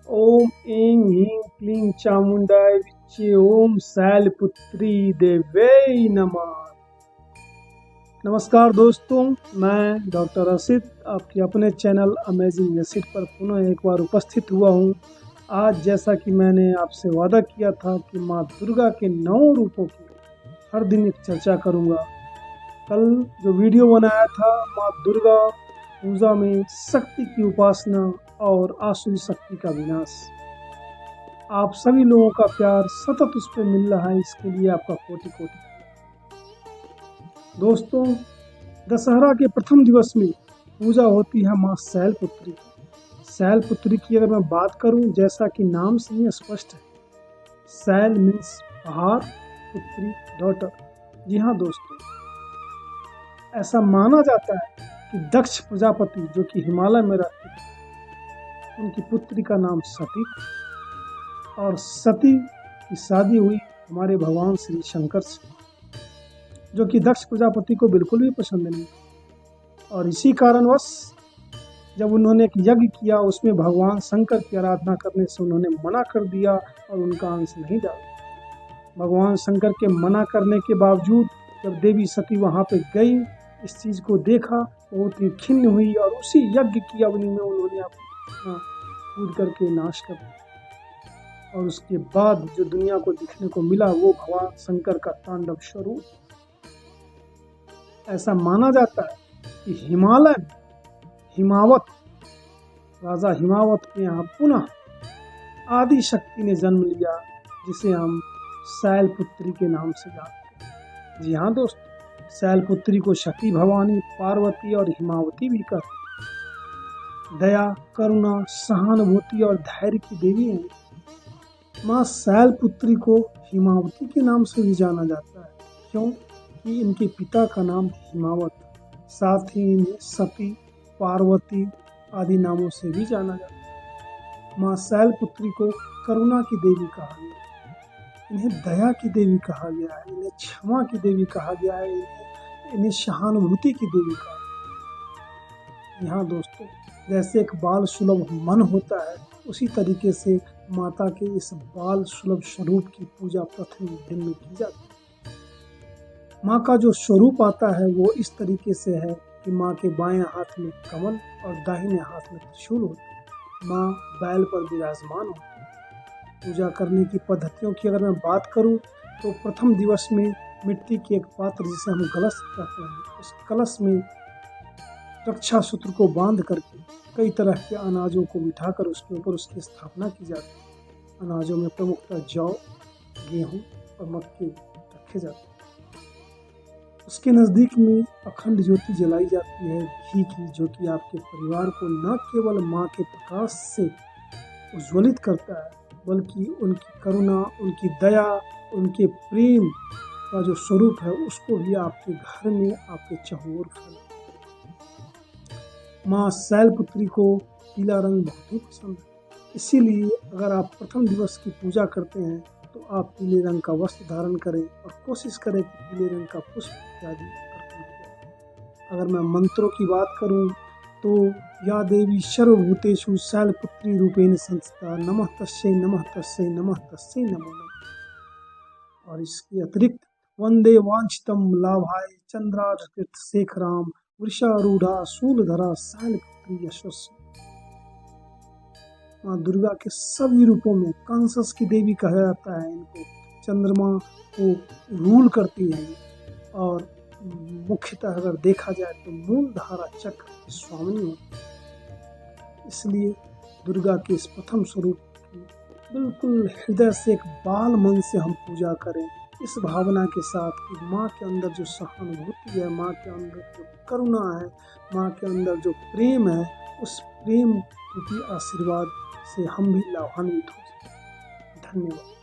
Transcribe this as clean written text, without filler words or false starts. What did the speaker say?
ओम ऐं ह्रीं क्लीं चामुंडाय विच्चे ओम शैलपुत्री देवे नमः। नमस्कार दोस्तों, मैं डॉक्टर असित आपके अपने चैनल अमेजिंग एसिड पर पुनः एक बार उपस्थित हुआ हूँ। आज जैसा कि मैंने आपसे वादा किया था कि माँ दुर्गा के 9 रूपों की हर दिन एक चर्चा करूँगा। कल जो वीडियो बनाया था माँ दुर्गा पूजा में शक्ति की उपासना और आसुरी शक्ति का विनाश, आप सभी लोगों का प्यार सतत उस पर मिल रहा है, इसके लिए आपका कोटि कोटि। दोस्तों, दशहरा के प्रथम दिवस में पूजा होती है माँ शैलपुत्री की। शैलपुत्री की अगर मैं बात करूं, जैसा कि नाम से ही स्पष्ट है, शैल मीन्स पहाड़, पुत्री डॉटर। जी हाँ दोस्तों, ऐसा माना जाता है कि दक्ष प्रजापति जो कि हिमालय में रहते थे, उनकी पुत्री का नाम सती था और सती की शादी हुई हमारे भगवान श्री शंकर से, जो कि दक्ष प्रजापति को बिल्कुल भी पसंद नहीं। और इसी कारणवश जब उन्होंने एक यज्ञ किया, उसमें भगवान शंकर की आराधना करने से उन्होंने मना कर दिया और उनका अंश नहीं डाला। भगवान शंकर के मना करने के बावजूद जब देवी सती वहाँ पे गई, इस चीज़ को देखा, बहुत ही खिन्न हुई और उसी यज्ञ की अग्नि में उन्होंने अपना कूद करके नाश कर दिया। और उसके बाद जो दुनिया को दिखने को मिला वो भगवान शंकर का तांडव स्वरूप। ऐसा माना जाता है कि हिमालय में हिमावत, राजा हिमावत के यहाँ पुनः आदि शक्ति ने जन्म लिया, जिसे हम शैलपुत्री के नाम से जानते हैं। जी हाँ दोस्तों, शैलपुत्री को सती, भवानी, पार्वती और हिमावती भी कहते हैं। दया, करुणा, सहानुभूति और धैर्य की देवी है। माँ शैलपुत्री को हिमावती के नाम से भी जाना जाता है, क्योंकि इनके पिता का नाम हिमावत, साथ ही इन्हें सती, पार्वती आदि नामों से भी जाना जाता है। माँ शैलपुत्री को करुणा की देवी कहा गया है, इन्हें दया की देवी कहा गया है, इन्हें क्षमा की देवी कहा गया है, इन्हें सहानुभूति की देवी कहा गया है। यहाँ दोस्तों, जैसे एक बाल सुलभ मन होता है, उसी तरीके से माता के इस बाल सुलभ स्वरूप की पूजा प्रथम दिन में की जाती है। माँ का जो स्वरूप आता है वो इस तरीके से है कि माँ के बाएं हाथ में कमल और दाहिने हाथ में त्रिशूल होता है। माँ बैल पर विराजमान होती है। पूजा करने की पद्धतियों की अगर मैं बात करूं, तो प्रथम दिवस में मिट्टी के एक पात्र, जिसे हम कलश कहते हैं, उस कलश में रक्षा सूत्र को बांध करके कई तरह के अनाजों को बिठाकर उसके ऊपर उसकी स्थापना की जाती है। अनाजों में प्रमुखतः जौ, गेहूं और मक्के रखे जाते हैं। उसके नज़दीक में अखंड ज्योति जलाई जाती है घी की, जो कि आपके परिवार को न केवल माँ के प्रकाश से उज्ज्वलित करता है, बल्कि उनकी करुणा, उनकी दया, उनके प्रेम का जो स्वरूप है उसको भी आपके घर में, आपके चहुओर फैलाता है। माँ शैलपुत्री को पीला रंग बहुत ही पसंद है, इसीलिए अगर आप प्रथम दिवस की पूजा करते हैं तो आप पीले रंग का वस्त्र धारण करें और कोशिश करें कि पीले रंग का पुष्प इत्यादि अर्पण करें। अगर मैं मंत्रों की बात करूं, तो या देवी सर्वभूतेषु शैलपुत्री रूपेण संस्थिता, नमः तस्यै नमः तस्यै नमः तस्यै नमो नमः। और इसके अतिरिक्त वंदे वांछितम लाभाय चंद्रार्कृत शेखराम वृषारूढ़ा शूलधरा शैलपुत्री यशस्वी। माँ दुर्गा के सभी रूपों में कंसस की देवी कहा जाता है इनको। चंद्रमा को रूल करती है और मुख्यतः अगर देखा जाए तो मूलधारा चक्र की स्वामिनी होती है। इसलिए दुर्गा के इस प्रथम स्वरूप की बिल्कुल हृदय से, एक बाल मन से हम पूजा करें, इस भावना के साथ कि माँ के अंदर जो सहानुभूति है, माँ के अंदर जो करुणा है, माँ के अंदर जो प्रेम है, उस प्रेम रूपी आशीर्वाद से हम भी लाभान्वित हो जाए। धन्यवाद।